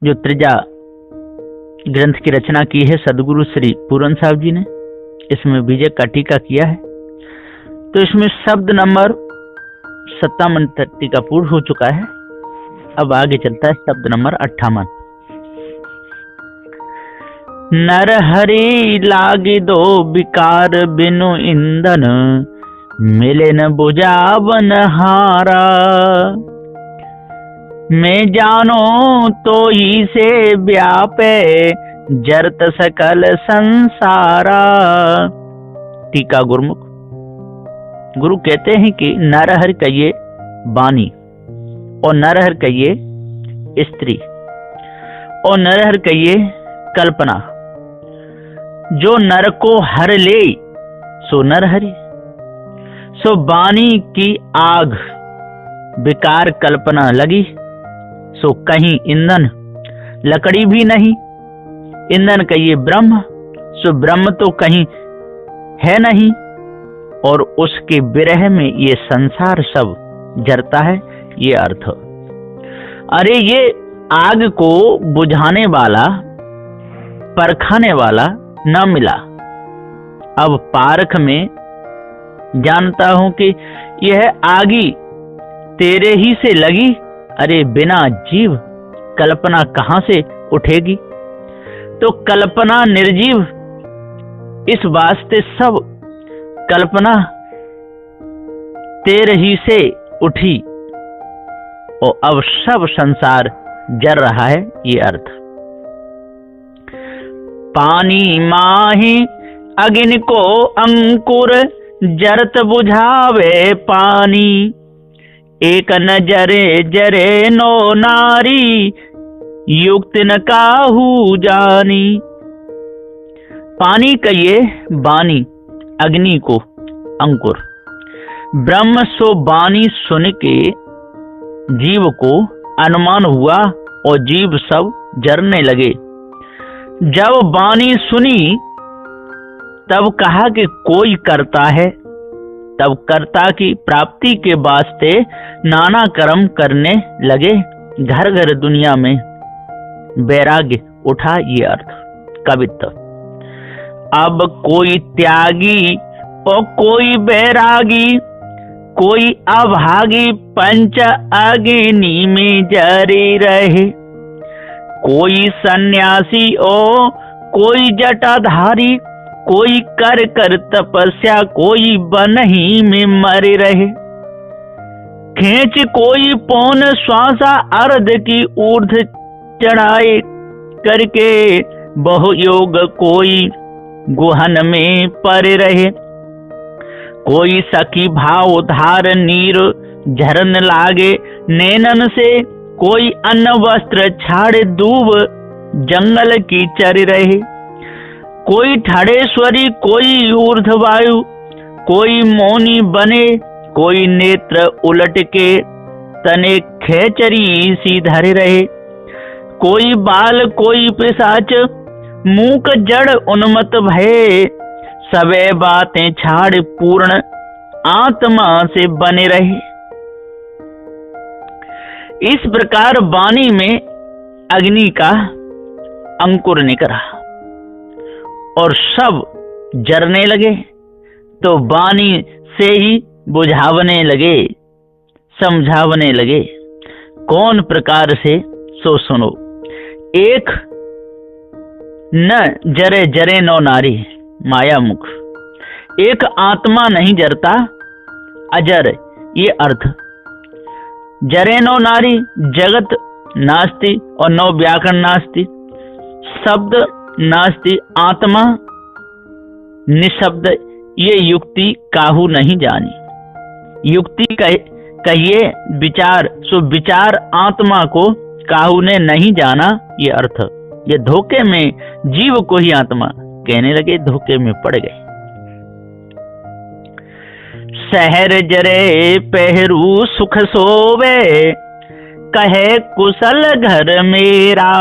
जो त्रिजा ग्रंथ की रचना की है सदगुरु श्री पूरन साहब जी ने, इसमें विजय का टीका किया है। तो इसमें शब्द नंबर 57 तक टीका पूर्ण हो चुका है। अब आगे चलता है शब्द नंबर 58। नर हरि लागे दो विकार बिनु इंधन, मिले न बुझावन हारा। मैं जानो तो ही से व्यापे जरत सकल संसारा। टीका गुरुमुख। गुरु कहते हैं कि नरहर कहिए बानी और नरहर कहिए स्त्री और नरहर कहिए कल्पना। जो नर को हर ले सो नरहरि, सो बानी की आग विकार कल्पना लगी, सो कहीं ईंधन लकड़ी भी नहीं। ईंधन कहिए ब्रह्म, सो ब्रह्म तो कहीं है नहीं, और उसके विरह में ये संसार सब जरता है। ये अर्थ। अरे ये आग को बुझाने वाला परखाने वाला न मिला। अब पारख में जानता हूं कि यह आगी तेरे ही से लगी। अरे बिना जीव कल्पना कहां से उठेगी। तो कल्पना निर्जीव, इस वास्ते सब कल्पना तेरे ही से उठी और अब सब संसार जर रहा है। ये अर्थ। पानी माही अग्नि को अंकुर, जरत बुझावे पानी। एक न जरे जरे नो नारी, युक्त न काहू जानी। पानी कहिए बानी, अग्नि को अंकुर। ब्रह्म सो बानी सुन के जीव को अनुमान हुआ और जीव सब जरने लगे। जब बानी सुनी तब कहा कि कोई करता है, तब कर्ता की प्राप्ति के वास्ते नाना कर्म करने लगे। घर घर दुनिया में वैराग्य उठा। ये अर्थ। कवित्व। अब कोई त्यागी और कोई बैरागी, कोई अभागी पंच अग्नि में जरे रहे। कोई सन्यासी और कोई जटाधारी, कोई कर कर तपस्या, कोई वन ही में मरे रहे। खींच कोई पौन श्वासा अर्ध की ऊर्ध चढ़ाए करके, बहु योग कोई गुहन में परे रहे। कोई सखी भाव धार नीर झरन लागे नैनन से, कोई अन्न वस्त्र छाड़े दूब जंगल की चर रहे। कोई ठाड़ेश्वरी, कोई ऊर्ध्ववायु, कोई मौनी बने, कोई नेत्र उलट के तने खेचरी सी धरे रहे। कोई बाल कोई पिशाच, मूक जड़ उन्मत्त भये, सबे बातें छाड़ पूर्ण आत्मा से बने रहे। इस प्रकार वाणी में अग्नि का अंकुर निकला और सब जरने लगे। तो वाणी से ही बुझावने लगे, समझावने लगे। कौन प्रकार से सो सुनो। एक न जरे जरे नो नारी, माया मुख। एक आत्मा नहीं जरता, अजर। ये अर्थ। जरे नो नारी, जगत नास्ति और नो व्याकरण नास्ति, शब्द नास्ति, आत्मा निशब्द। ये युक्ति काहू नहीं जानी। युक्ति कहिए विचार, सो विचार आत्मा को काहू ने नहीं जाना। ये अर्थ। ये धोखे में जीव को ही आत्मा कहने लगे, धोखे में पड़ गए। शहर जरे पहरू सुख सोवे, कहे कुशल घर मेरा।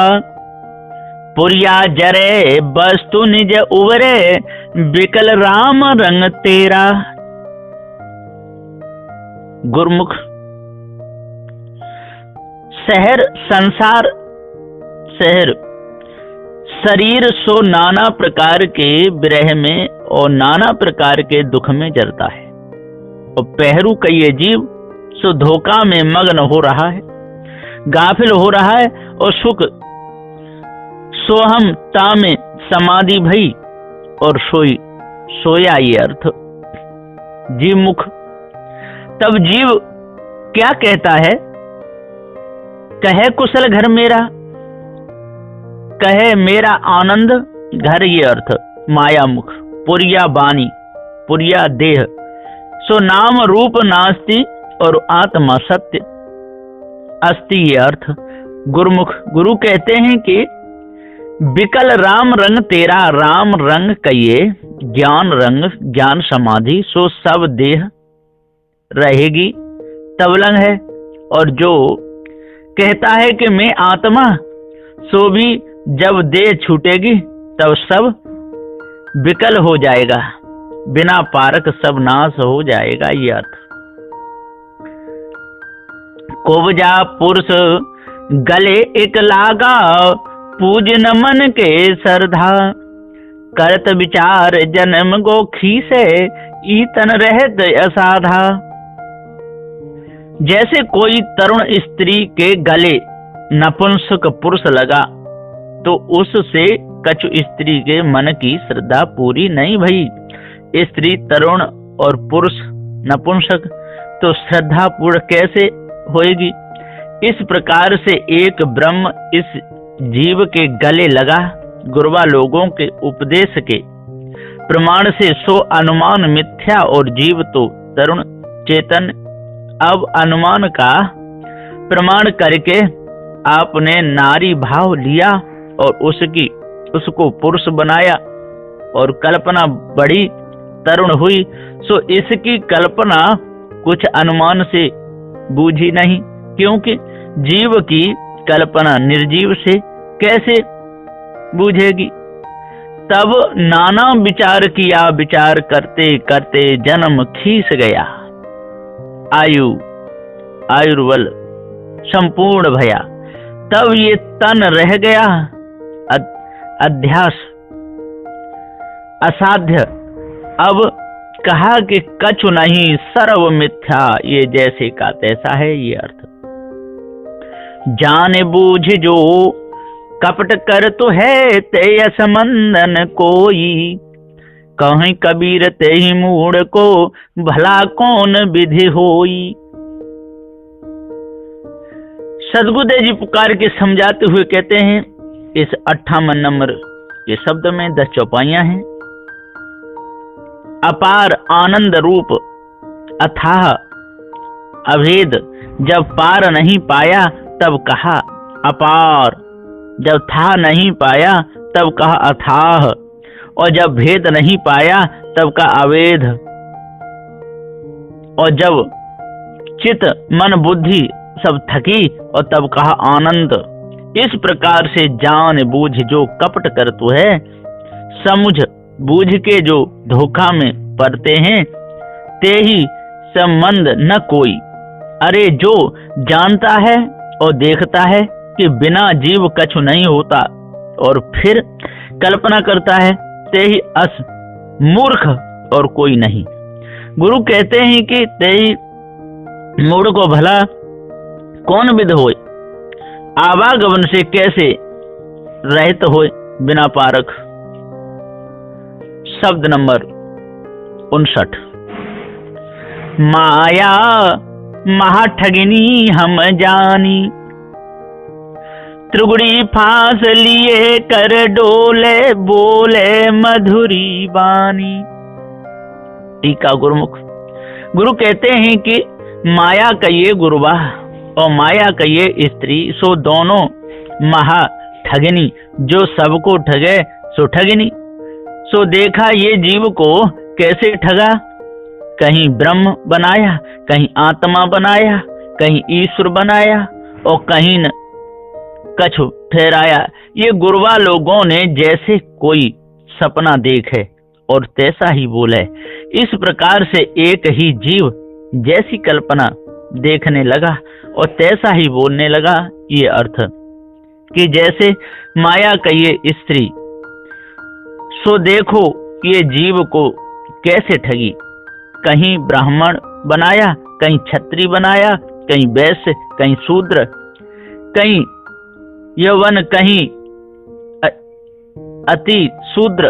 पुरिया जरे वस्तु निज उबरे, बिकल राम रंग तेरा। गुरमुख। शहर संसार शहर शरीर सो नाना प्रकार के विरह में और नाना प्रकार के दुख में जलता है। और पहरू का ये जीव सो धोखा में मग्न हो रहा है, गाफिल हो रहा है और सुख सोहम ता में समाधि भई और सोया ये अर्थ जीव मुख। तब जीव क्या कहता है? कहे कुशल घर मेरा, कहे मेरा आनंद घर ये अर्थ माया मुख। पुरिया बानी, पुरिया देह, सो नाम रूप नास्ति और आत्मा सत्य अस्ति ये अर्थ गुरुमुख। गुरु कहते हैं कि विकल राम रंग तेरा, राम रंग कहिए ज्ञान रंग, ज्ञान समाधि, सो सब देह रहेगी तवलंग है। और जो कहता है कि मैं आत्मा, सो भी जब देह छूटेगी तब सब विकल हो जाएगा, बिना पारक सब नाश हो जाएगा ये अर्थ। कोवजा पुरुष गले एक लागा, पूज नमन के श्रद्धा, करत विचार जन्म गो खीसे, ईतन रहत असाधा। जैसे कोई तरुण स्त्री के गले नपुंसक पुरुष लगा तो उससे कछु स्त्री के मन की श्रद्धा पूरी नहीं भई। स्त्री तरुण और पुरुष नपुंसक तो श्रद्धा पूर्ण कैसे होएगी? इस प्रकार से एक ब्रह्म इस जीव के गले लगा। गुरुवा लोगों के उपदेश के प्रमाण से सो अनुमान मिथ्या और जीव तो तरुण चेतन। अब अनुमान का प्रमाण करके आपने नारी भाव लिया और उसको पुरुष बनाया और कल्पना बड़ी तरुण हुई, सो इसकी कल्पना कुछ अनुमान से बूझी नहीं, क्योंकि जीव की कल्पना निर्जीव से कैसे बूझेगी? तब नाना विचार किया, विचार करते करते जन्म खींच गया, आयुर्बल संपूर्ण भया। तब ये तन रह गया अध्यास असाध्य। अब कहा कि कछु नहीं सर्व मिथ्या, ये जैसे का तैसा है ये अर्थ। जाने बूझ जो कपट कर तो है ते असमंदन कोई, कहीं कबीर ते ही मूड को भला कौन विधि होई। सदगुरुदेव जी पुकार के समझाते हुए कहते हैं इस 58 नंबर के शब्द में 10 चौपाइयां हैं। अपार आनंद रूप अथाह अभेद, जब पार नहीं पाया तब कहा अपार, जब था नहीं पाया तब कहा अथाह, और जब भेद नहीं पाया तब कहा अवेद, और जब चित मन बुद्धि सब थकी और तब कहा आनंद। इस प्रकार से जान बूझ जो कपट कर तू है, समझ बूझ के जो धोखा में पड़ते हैं, ते ही संबंध न कोई। अरे जो जानता है और देखता है कि बिना जीव कछु नहीं होता और फिर कल्पना करता है, ते ही अस मूर्ख और कोई नहीं। गुरु कहते हैं कि ते ही मूढ़ को भला कौन विद होए, आवागमन से कैसे रहित होए बिना पारक। शब्द नंबर 59। माया महाठगिनी हम जानी, त्रिगुड़ी फांस लिए कर डोले बोले मधुरी बानी। टीका गुरुमुख। गुरु कहते हैं कि माया का ये गुरुवाह और माया का ये स्त्री, सो दोनों महा ठगिनी, जो सबको ठगे सो ठगिनी। सो देखा ये जीव को कैसे ठगा, कहीं ब्रह्म बनाया, कहीं आत्मा बनाया, कहीं ईश्वर बनाया और कहीं न कछु ठहराया। ये गुरुवा लोगों ने जैसे कोई सपना देखे और तैसा ही बोले, इस प्रकार से एक ही जीव जैसी कल्पना देखने लगा और तैसा ही बोलने लगा। ये अर्थ कि जैसे माया कहिए स्त्री, सो देखो ये जीव को कैसे ठगी। कहीं ब्राह्मण बनाया, कहीं क्षत्रिय बनाया, कहीं वैश्य, कहीं शूद्र, कहीं यवन, कहीं अति शूद्र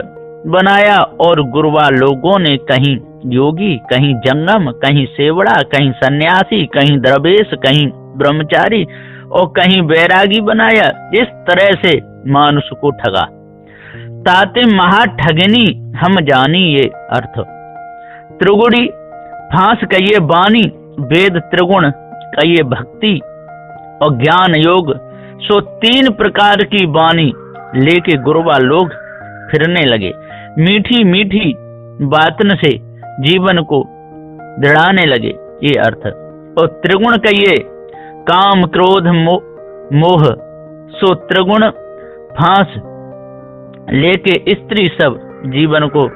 बनाया। और गुरुवा लोगों ने कहीं योगी, कहीं जंगम, कहीं सेवड़ा, कहीं सन्यासी, कहीं दरवेश, कहीं ब्रह्मचारी और कहीं बैरागी बनाया। इस तरह से मानुष को ठगा। ताते महा ठगनी हम जानी ये अर्थ। त्रिगुणी फांस कहिए बानी, वेद त्रिगुण कहिए भक्ति और ज्ञान योग। सो 3 प्रकार की वाणी लेके गुरुवा लोग फिरने लगे। मीठी मीठी बातन से जीवन को दृढ़ाने लगे, ये अर्थ। और त्रिगुण कहिए काम क्रोध मोह। सो त्रिगुण फांस लेके स्त्री सब जीवन को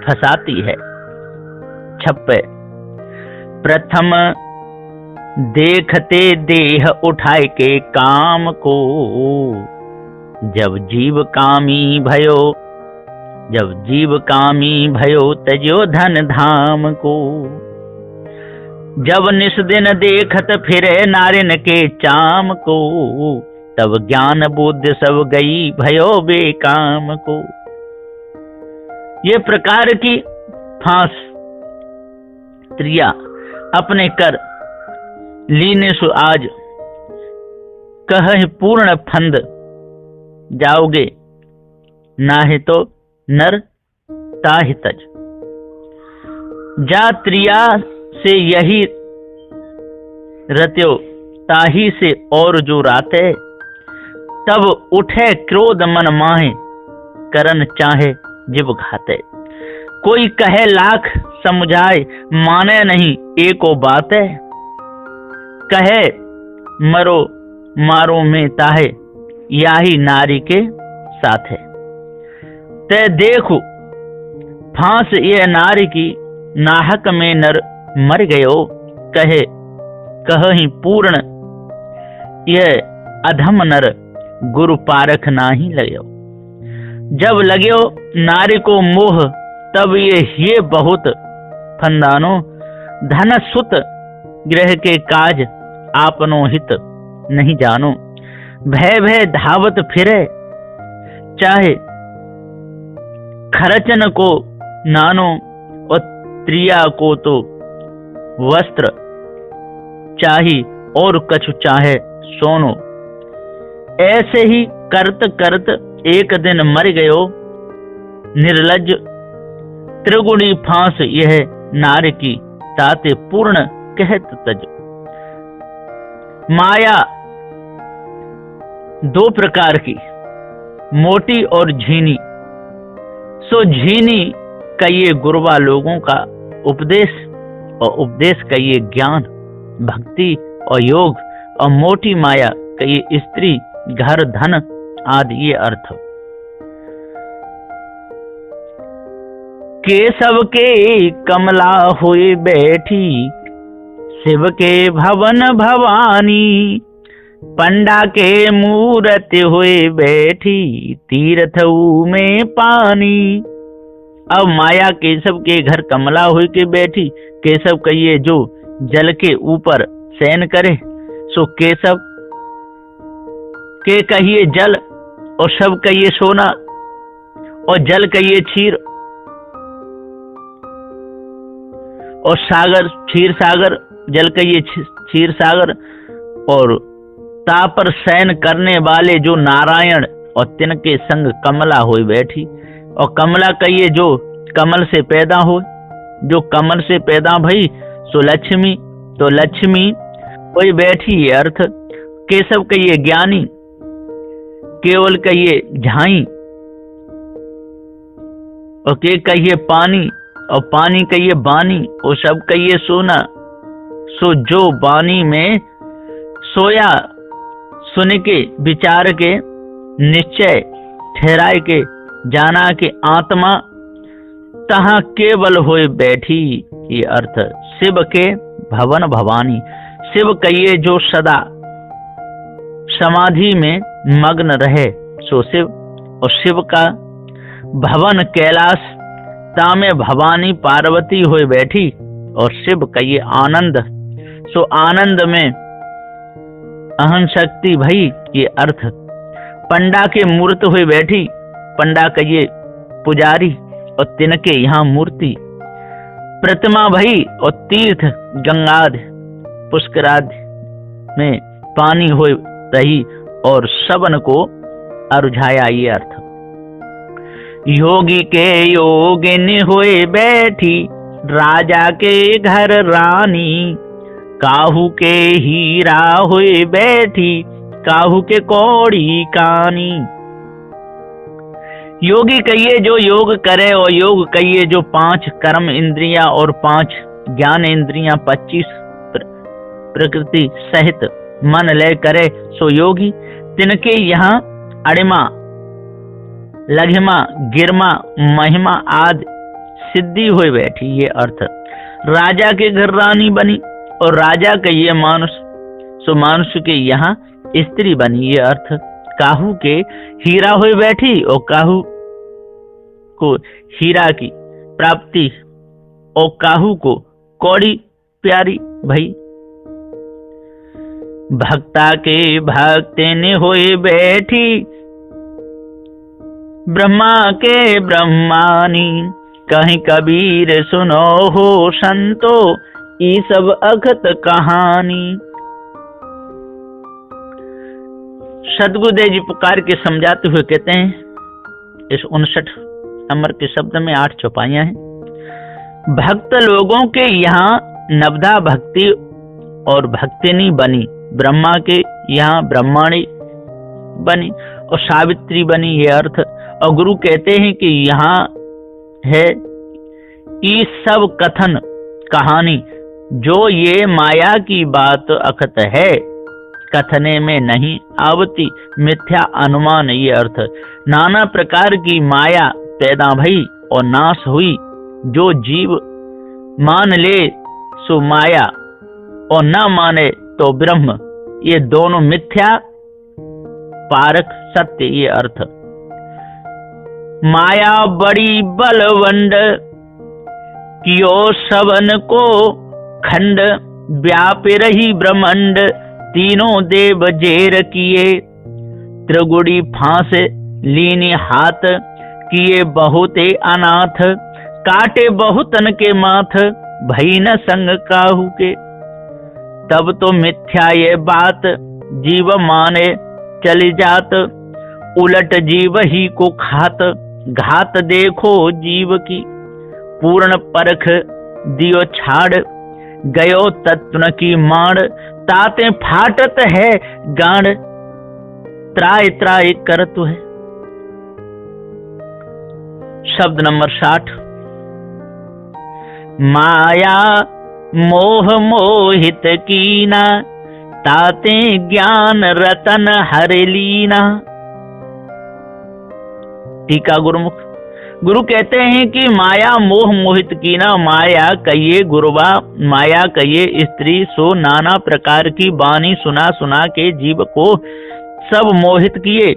फंसाती है। 56 प्रथम देखते देह उठाए के काम को, जब जीव कामी भयो तजो धन धाम को। जब निस्दिन देखत फिरे नारिन के चाम को, तब ज्ञान बुद्धि सब गई भयो बेकाम को। ये प्रकार की फांस स्त्रियां अपने कर लीने सो आज कह पूर्ण फंद जाओगे, नाहे तो नर ताहि तज। जा त्रिया से यही रत्यो ताही से और जो राते। तब उठे क्रोध मन माहे, करन चाहे जिब घाते। कोई कहे लाख समझाए, माने नहीं एको बाते। कहे मरो मारो में ताहे, याही नारी के साथ है। ते देखो फांस ये नारी की, नाहक में नर मर गयो। कही पूर्ण यह अधम नर, गुरु पारख नाही लगयो। जब लगयो नारी को मोह, तब ये बहुत फंदानो। धन सुत ग्रह के काज, आपनो हित नहीं जानो। भय भय धावत फिरे, चाहे खरचन को नानो। और त्रिया को तो वस्त्र चाही, और कछु चाहे सोनो। ऐसे ही करत करत एक दिन मर गयो निर्लज। त्रिगुणी फांस यह नार की, ताते पूर्ण कहत तज। माया 2 प्रकार की, मोटी और झीनी। सो झीनी कहिए गुरुवा लोगों का उपदेश, और उपदेश कहिए ज्ञान भक्ति और योग। और मोटी माया कहिए स्त्री घर धन आदि, ये अर्थ। केशव के कमला हुई बैठी, शिव के भवन भवानी। पंडा के मूर्ति हुए बैठी, तीर्थ में पानी। अब माया केशव के घर कमला हुई के बैठी। केशव कहिए जो जल के ऊपर शयन करे, सो केशव के कहिए जल, और सब कहिए सोना, और जल कहिए क्षीर, और सागर क्षीर सागर, जल कहिए क्षीर सागर। और तापर शयन करने वाले जो नारायण, और तिनके संग कमला हुई बैठी। और कमला कहिए जो कमल से पैदा हो, जो कमल से पैदा भई सो लक्ष्मी, तो लक्ष्मी कोई बैठी, ये अर्थ। केशव कहिए ज्ञानी, केवल कहिए झाई, और के कहिए पानी, और पानी कहिए बानी, और सब कहिए सोना। सो जो बानी में सोया, सुन के विचार के निश्चय ठहराए के, जाना के आत्मा तहाँ केवल होए बैठी, ये अर्थ। शिव के भवन भवानी, शिव कहिए जो सदा समाधि में मग्न रहे सो शिव, और शिव का भवन कैलाश तामे भवानी पार्वती हुए बैठी, और शिव कहिए आनंद सो आनंद में अहं शक्ति भई, ये अर्थ। पंडा के मूर्त हुए बैठी, पंडा कहिए पुजारी, और तिनके यहाँ मूर्ति। प्रतिमा भई, और तीर्थ गंगादि पुष्करादि में पानी हो रही, और सबन को अरुझाया, ये अर्थ। योगी के योगिनी हुए बैठी, राजा के घर रानी, काहू के हीरा हुए बैठी, काहू के कौड़ी कानी। योगी कहिए जो योग करे, और योग कहिए जो 5 कर्म इंद्रियां और 5 ज्ञान इंद्रियां 25 प्रकृति सहित मन लय करे सो योगी। तिनके यहाँ अणिमा लघिमा गिरमा महिमा आदि सिद्धि हुए बैठी, ये अर्थ। राजा के घर रानी बनी, और राजा का ये मानुष सो मानुष के यहाँ स्त्री बनी, ये अर्थ। काहू के हीरा हुए बैठी, और काहू को हीरा की प्राप्ति, और काहू को कौड़ी प्यारी भई। भक्ता के भक्तिनी हुए बैठी, ब्रह्मा के ब्रह्मानी, कहीं कबीर सुनो हो संतो, ये सब अखत कहानी। सदगुरुदेव जी पुकार के समझाते हुए कहते हैं, इस 59 नंबर के शब्द में 8 चौपाइयां हैं। भक्त लोगों के यहाँ नवधा भक्ति और भक्तिनी बनी, ब्रह्मा के यहाँ ब्रह्माणी बनी, और सावित्री बनी, ये अर्थ। और गुरु कहते हैं कि यहाँ है ये सब कथन कहानी, जो ये माया की बात अखत है, कथने में नहीं आवती, मिथ्या अनुमान, ये अर्थ। नाना प्रकार की माया पैदा भई और नाश हुई, जो जीव मान ले सो माया, और न माने तो ब्रह्म, ये दोनों मिथ्या पारक सत्य, ये अर्थ। माया बड़ी बलवंड, कियो सबन को खंड, व्याप रही ब्रह्मांड, तीनों देव जेर किए, त्रिगुड़ी फांस लीनी हाथ, किए बहुते अनाथ, काटे बहुतन के माथ, भई न संग काहू के। तब तो मिथ्या ये बात, जीव माने चली जात, उलट जीव ही को खात, घात देखो जीव की, पूर्ण परख दियो छाड़, गयो तत्व की माड़, ताते फाटत है गाड़, त्राय त्राय करतु है। शब्द नंबर 60। माया मोह मोहित कीना, ताते ज्ञान रतन हर लीना। टीका गुरुमुख। गुरु कहते हैं कि माया मोह मोहित कीना, माया कहिए गुरुवा, माया कहिए स्त्री, सो नाना प्रकार की वाणी सुना सुना के जीव को सब मोहित किए,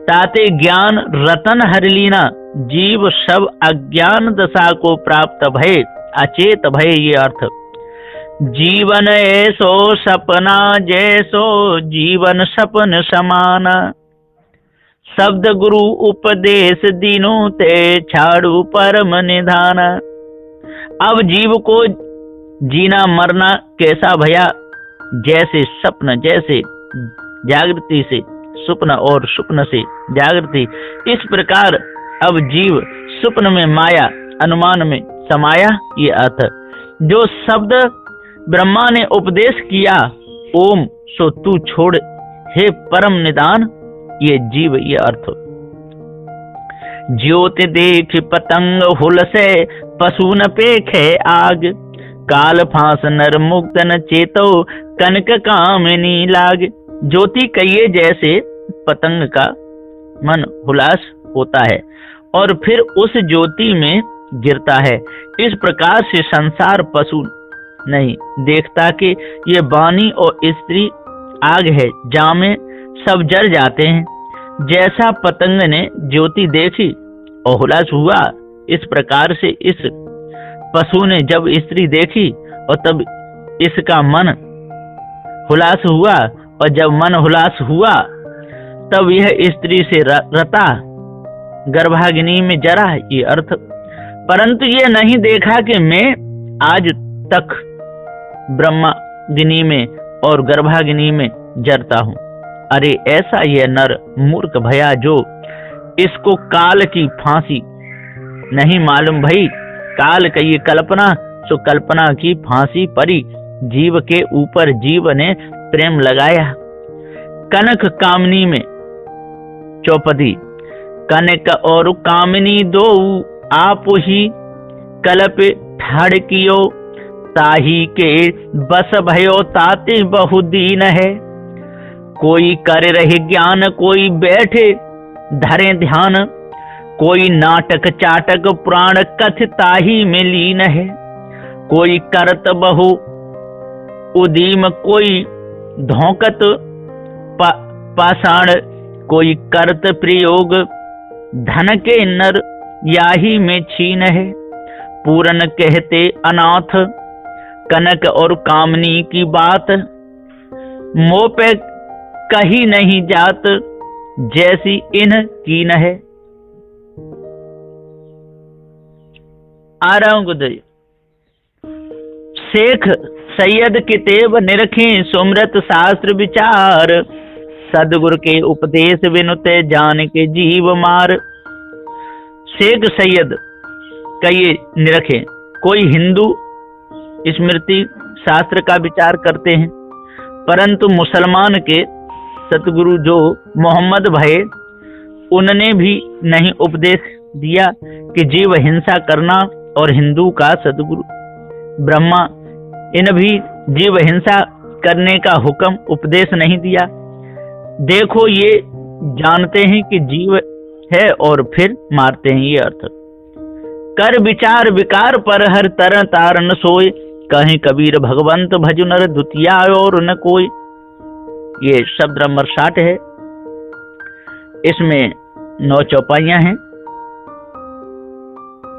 ताते ज्ञान रतन हर लीना, जीव सब अज्ञान दशा को प्राप्त भय, अचेत भय, ये अर्थ। जीवन ऐसो सपना जैसो, जीवन सपन समाना, शब्द गुरु उपदेश दीनों ते, छाड़ू परम निधान। अब जीव को जीना मरना कैसा भया, जैसे सपन, जैसे जागृति से स्वप्न और स्वप्न से जागृति, इस प्रकार अब जीव स्वप्न में माया, अनुमान में समाया, ये अर्थ। जो शब्द ब्रह्मा ने उपदेश किया, ओम सो तू छोड़, हे परम निदान, ये जीव, ये अर्थ। ज्योति देख पतंग हुलसे, पशु न पेखे आग, काल फांस नर मुक्त न चेतो, कनक कामिनी लाग। ज्योति कहिए जैसे पतंग का मन हुलास होता है और फिर उस ज्योति में गिरता है, इस प्रकार से संसार पशु नहीं देखता कि ये वाणी और स्त्री आग है, जामे सब जल जाते हैं। जैसा पतंग ने ज्योति देखी और हुलास हुआ, इस प्रकार से इस पशु ने जब स्त्री देखी और तब इसका मन हुलास हुआ, और जब मन हुलास हुआ तब यह स्त्री से रता गर्भाग्नि में जरा, ये अर्थ। परंतु ये नहीं देखा कि मैं आज तक ब्रह्माग्नि में और गर्भाग्नि में जरता हूँ। अरे ऐसा यह नर मूर्ख भया जो इसको काल की फांसी नहीं मालूम भई। काल की ये कल्पना सो कल्पना की फांसी परी, जीव के ऊपर जीव ने प्रेम लगाया। कनक कामनी में चौपदी, कनक और कामिनी दो आप ही कल्प ठाड़कियो, ताही के बस भयो ताते बहुदीन है। कोई कर रहे ज्ञान, कोई बैठे धरे ध्यान, कोई नाटक चाटक पुराण कथ ताही में लीन है। कोई करत बहु उदीम, कोई धोकत पाषाण, कोई करत प्रयोग धन के नर याही में छीन है। पूरन कहते अनाथ कनक और कामनी की बात, मोह पे कही नहीं जात जैसी इन कीन है। आ रहा हूं गुदरी। शेख सैयद कितेब निरखे सुमरत शास्त्र विचार, सदगुरु के उपदेश विनुते जान के जीव मार। शेख सैयद का ये निरखे, कोई हिंदू स्मृति शास्त्र का विचार करते हैं, परंतु मुसलमान के सतगुरु जो मोहम्मद भये, उनने भी नहीं उपदेश दिया कि जीव हिंसा करना, और हिंदू का सतगुरु ब्रह्मा इन भी जीव हिंसा करने का हुक्म उपदेश नहीं दिया। देखो ये जानते हैं कि जीव है और फिर मारते हैं, ये अर्थ। कर विचार विकार पर हर तरह तारन सोए, कहीं कबीर भगवंत भजु नर द्वितीया और न कोई। ये शब्द नंबर 60 है। इसमें 9 चौपाइयां हैं।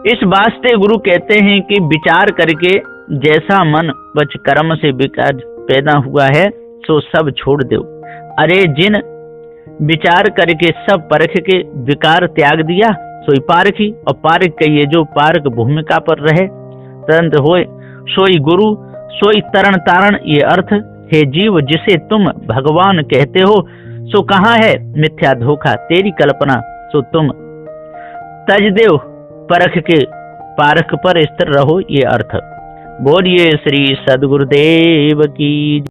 इस वास्ते गुरु कहते हैं कि विचार करके जैसा मन वच कर्म से विकार पैदा हुआ है सो सब छोड़ दो। अरे जिन विचार करके सब परख के विकार त्याग दिया सोई पारखी, और पारख के ये जो पारक भूमिका पर रहे तरंत होए, सोई गुरु सोई तरण तारण, ये अर्थ। हे जीव जिसे तुम भगवान कहते हो सो कहाँ है मिथ्या धोखा, तेरी कल्पना सो तुम तज देव, परख के पारख पर स्थिर रहो, ये अर्थ। बोलिए श्री सद्गुरुदेव की।